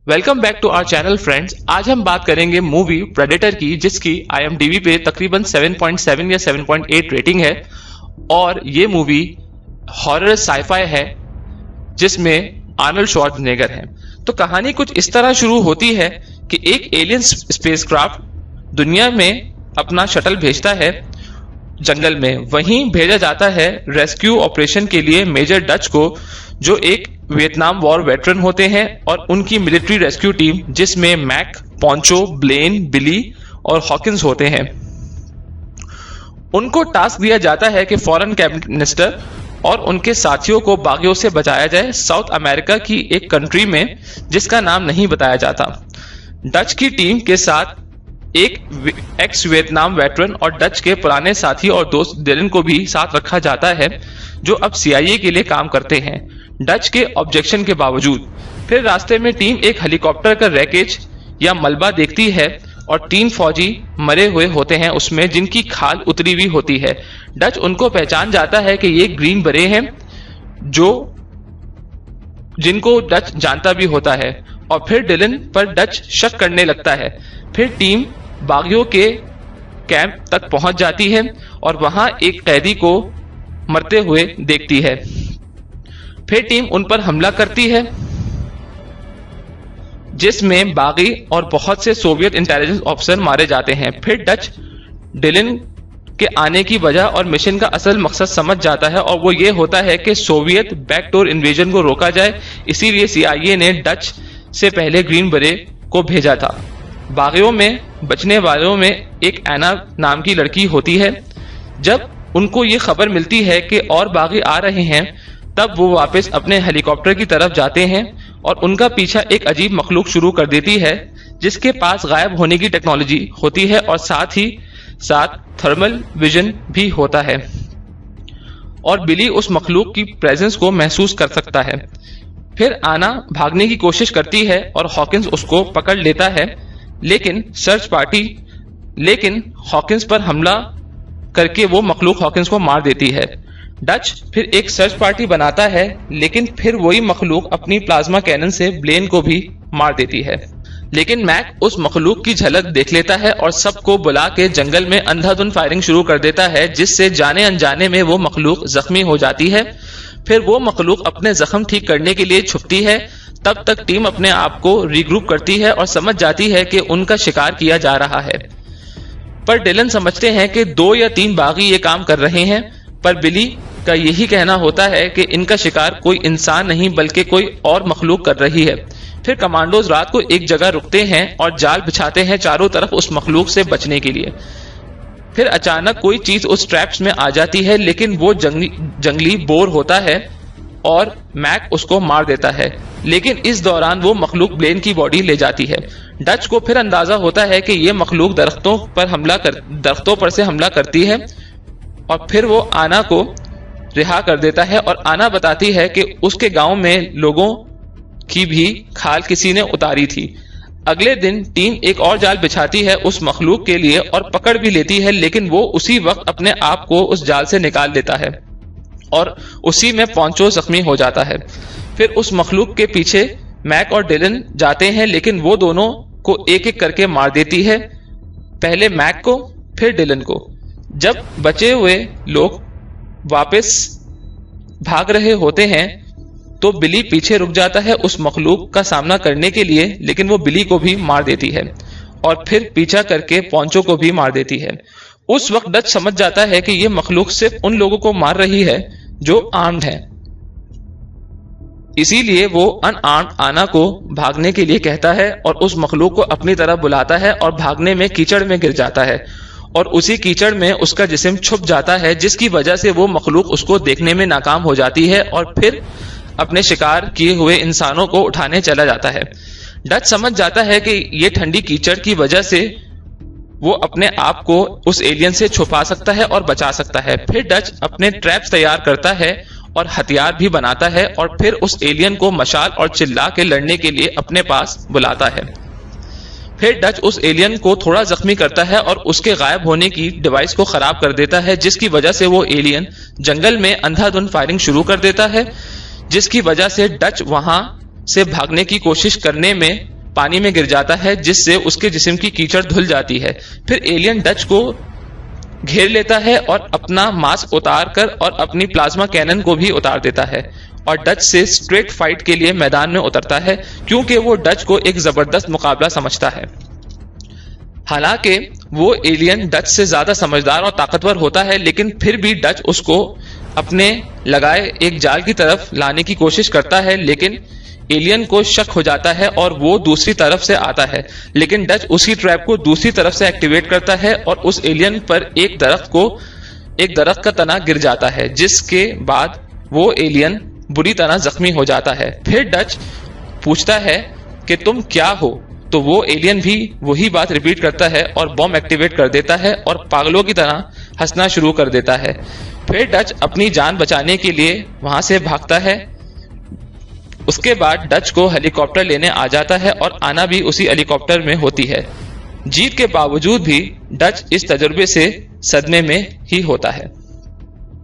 Welcome back to our channel friends. आज हम बात करेंगे मूवी प्रेडेटर की, जिसकी IMDb पे तकरीबन 7.7 या 7.8 रेटिंग है और ये मूवी हॉरर साइफाई है जिसमें आर्नल्ड श्वार्ज़नेगर है। तो कहानी कुछ इस तरह शुरू होती है कि एक एलियन स्पेसक्राफ्ट दुनिया में अपना शटल भेजता है जंगल में। वहीं भेजा जाता है रेस्क्यू ऑपरेशन के लिए मेजर डच को, जो एक वियतनाम वॉर वेटरन होते हैं, और उनकी मिलिट्री रेस्क्यू टीम जिसमें मैक, पॉन्चो, ब्लेन, बिली और हॉकिंस होते हैं। उनको टास्क दिया जाता है कि फॉरेन कैबिनेट मिनिस्टर और उनके साथियों को बागियों से बचाया जाए साउथ अमेरिका की एक कंट्री में जिसका नाम नहीं बताया जाता। डच की टीम के साथ एक एक्स वियतनाम वेटरन और डच के पुराने साथी और दोस्त डिलन को भी साथ रखा जाता है, जो अब CIA के लिए काम करते हैं, डच के ऑब्जेक्शन के बावजूद। फिर रास्ते में टीम एक हेलीकॉप्टर का रैकेज या मलबा देखती है और 3 फौजी मरे हुए होते हैं उसमें, जिनकी खाल उतरी हुई होती है। डच उनको पहचान जाता है कि ये ग्रीन बरे हैं, जिनको डच जानता भी होता है, और फिर डिलन पर डच शक करने लगता है। फिर टीम बागियों के कैंप तक पहुंच जाती है और वहां एक कैदी को मरते हुए देखती है। फिर टीम उन पर हमला करती है जिसमें बागी और बहुत से सोवियत इंटेलिजेंस ऑफिसर मारे जाते हैं। फिर डच डिलन के आने की वजह और मिशन का असल मकसद समझ जाता है, और वो ये होता है कि सोवियत बैकडोर इन्वेजन को रोका जाए। इसीलिए CIA ने डच से पहले ग्रीन बरे को भेजा था। बागियों में बचने वालों में एक एना नाम की लड़की होती है। जब उनको ये खबर मिलती है कि और बागी आ रहे हैं, तब वो वापस अपने हेलीकॉप्टर की तरफ जाते हैं और उनका पीछा एक अजीब मखलूक शुरू कर देती है जिसके पास गायब होने की टेक्नोलॉजी होती है और साथ ही साथ थर्मल विजन भी होता है, और बिली उस मखलूक की प्रेजेंस को महसूस कर सकता है। फिर आना भागने की कोशिश करती है और हॉकिंस उसको पकड़ लेता है, लेकिन हॉकिंस पर हमला करके वो मखलूक हॉकिंस को मार देती है। डच फिर एक सर्च पार्टी बनाता है, लेकिन फिर वही मखलूक अपनी प्लाज्मा कैनन से ब्लेन को भी मार देती है। लेकिन मैक उस मखलूक की झलक देख लेता है और सबको बुला के जंगल में अंधाधुंध फायरिंग शुरू कर देता है, जिससे जाने अनजाने में वो मखलूक जख्मी हो जाती है। फिर वो मखलूक अपने जख्म ठीक करने के लिए छुपती है। तब तक टीम अपने आप को रीग्रुप करती है और समझ जाती है कि उनका शिकार किया जा रहा है। पर डिलन समझते हैं कि 2 या 3 बागी ये काम कर रहे हैं, पर बिली का यही कहना होता है कि इनका शिकार कोई इंसान नहीं बल्कि कोई और मखलूक कर रही है। फिर कमांडोज रात को एक जगह रुकते हैं और जाल बिछाते हैं चारों तरफ उस मखलूक से बचने के लिए। फिर अचानक कोई चीज उस ट्रैप्स में आ जाती है, लेकिन वो जंगली बोर होता है और मैक उसको मार देता है। लेकिन इस दौरान वो मखलूक ब्लेन की बॉडी ले जाती है। डच को फिर अंदाजा होता है कि ये मखलूक दरख्तों पर से हमला करती है, और फिर वो आना को रिहा कर देता है और आना बताती है कि उसके गांव में लोगों की भी खाल किसी ने उतारी थी। अगले दिन टीम एक और जाल बिछाती है उस मखलूक के लिए और पकड़ भी लेती है, लेकिन वो उसी वक्त अपने आप को उस जाल से निकाल देता है और उसी में पॉन्चो जख्मी हो जाता है। फिर उस मखलूक के पीछे मैक और डिलन जाते हैं, लेकिन वो दोनों को एक एक करके मार देती है, पहले मैक को फिर डिलन को। जब बचे हुए लोग वापस भाग रहे होते हैं तो बिली पीछे रुक जाता है उस मखलूक का सामना करने के लिए, लेकिन वो बिली को भी मार देती है और फिर पीछा करके पॉन्चो को भी मार देती है। उस वक्त डच समझ जाता है कि ये मखलूक सिर्फ उन लोगों को मार रही है जो आर्म्ड हैं। इसीलिए वो अनआर्म्ड आना को भागने के लिए कहता है और उस मखलूक को अपनी तरफ बुलाता है और भागने में कीचड़ में गिर जाता है और उसी कीचड़ में उसका जिस्म छुप जाता है, जिसकी वजह से वो मखलूक उसको देखने में नाकाम हो जाती है और फिर अपने शिकार किए हुए इंसानों को उठाने चला जाता है। डच समझ जाता है कि ये ठंडी कीचड़ की वजह से वो अपने आप को उस एलियन से छुपा सकता है और बचा सकता है। फिर डच अपने ट्रैप्स तैयार करता है और हथियार भी बनाता है और फिर उस एलियन को मशाल और चिल्ला के लड़ने के लिए अपने पास बुलाता है। फिर डच उस एलियन को थोड़ा जख्मी करता है और उसके गायब होने की डिवाइस को खराब कर देता है, जिसकी वजह से वो एलियन जंगल में अंधाधुंध फायरिंग शुरू कर देता है, जिसकी वजह से डच वहां से भागने की कोशिश करने में پانی میں گر جاتا ہے جس سے اس کے جسم کی کیچڑ دھل جاتی ہے. پھر ایلین ڈچ کو گھیر لیتا ہے اور اپنا ماسک اتار کر اور اپنی پلازما کینن کو بھی اتار دیتا ہے اور ڈچ سے اسٹریٹ فائٹ کے لیے میدان میں اترتا ہے کیونکہ وہ ڈچ کو ایک زبردست مقابلہ سمجھتا ہے. حالانکہ وہ ایلین ڈچ سے زیادہ سمجھدار اور طاقتور ہوتا ہے لیکن پھر بھی ڈچ اس کو اپنے لگائے ایک جال کی طرف لانے کی کوشش کرتا ہے لیکن ایلین کو شک ہو جاتا ہے اور وہ دوسری طرف سے آتا ہے لیکن ڈچ اسی ٹریپ کو دوسری طرف سے ایکٹیویٹ کرتا ہے اور اس ایلین پر ایک درخت کا تنا گر جاتا ہے جس کے بعد وہ ایلین بری طرح زخمی ہو جاتا ہے. پھر ڈچ پوچھتا ہے کہ تم کیا ہو تو وہ ایلین بھی وہی بات ریپیٹ کرتا ہے اور بم ایکٹیویٹ کر دیتا ہے اور پاگلوں کی طرح ہنسنا شروع کر دیتا ہے. پھر ڈچ اپنی جان بچانے کے لیے وہاں سے بھاگتا ہے. اس کے بعد ڈچ کو ہیلی کاپٹر لینے آ جاتا ہے اور آنا بھی اسی ہیلی کاپٹر میں ہوتی ہے. جیت کے باوجود بھی ڈچ اس تجربے سے صدمے میں ہی ہوتا ہے.